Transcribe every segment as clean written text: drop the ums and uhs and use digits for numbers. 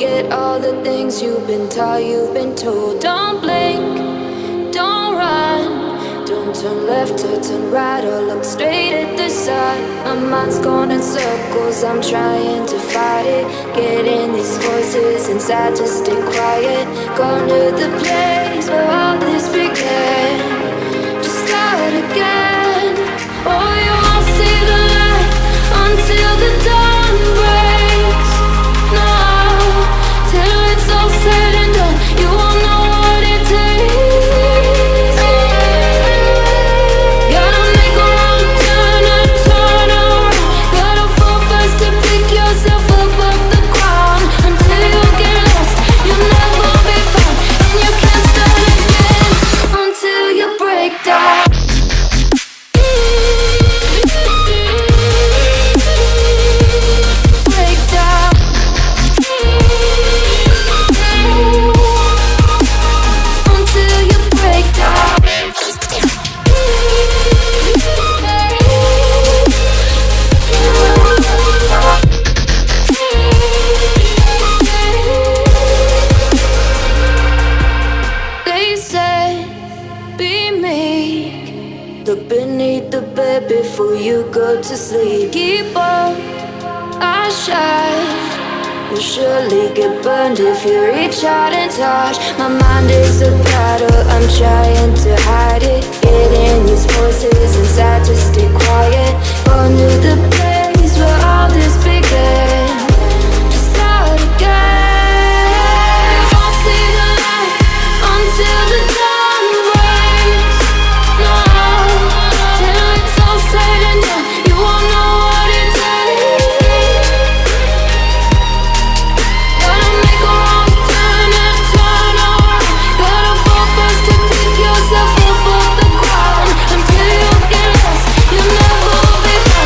Forget all the things you've been taught, you've been told. Don't blink, don't run, don't turn left or turn right or look straight at the sun. My mind's going in circles, I'm trying to fight it. Getting these voices inside to stay quiet. Going to the place where all this began. Just start again. Oh, you won't see the light until the dawn breaks. No, till it's all said and done, you won't know what it takes. Gotta make a wrong turn and turn around. Gotta fall fast to pick yourself up off the ground. Until you get lost, you'll never be found. And you can't start again until you break down. Look beneath the bed before you go to sleep. Keep on, I shine. You'll surely get burned if you reach out and touch. My mind is a battle, I'm trying to hide it. Getting these voices inside to stay quiet. Going to the place where all this began. Just start again. You won't see the light until the dawn breaks. No, till it's all said and done, you won't know what it takes. Gotta make a wrong turn and turn around. Gotta fall fast to pick yourself up off the ground. Until you get lost, you'll never be found.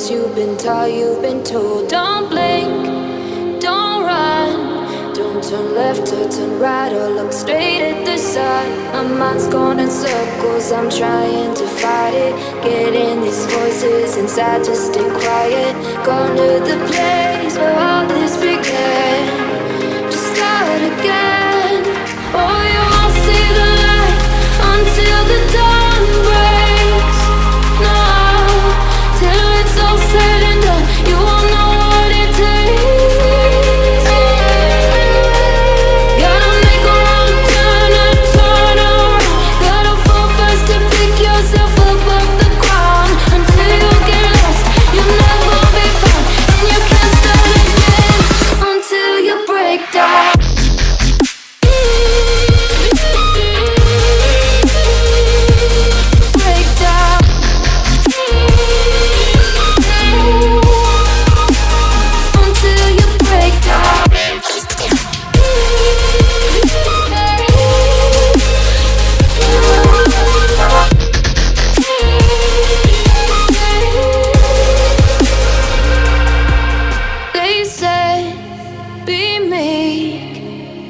ways you've been taught, you've been told. Don't blink, don't run, don't turn left or turn right or look straight at the sun. My mind's going in circles, I'm trying to fight it. Getting these voices inside to stay quiet. Gone to the place where all this began. Just start again. Oh, you won't see the light until the dawn breaks. No, till it's all said and done, you won't know what it takes. Gotta make a wrong turn and turn around. Gotta fall first to pick yourself up off the ground. Until you get lost, you'll never be found. And you can't start again until you break down.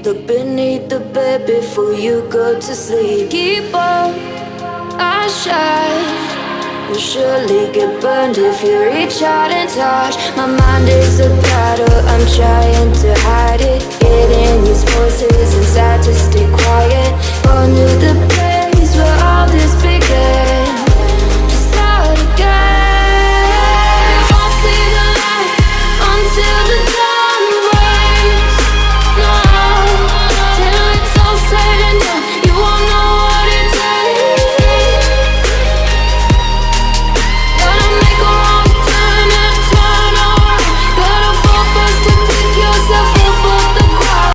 Look beneath the bed before you go to sleep. Keep on, I shine. You'll surely get burned if you reach out and touch. My mind is a battle, I'm trying to hide it. Getting these voices inside to stay quiet. Under the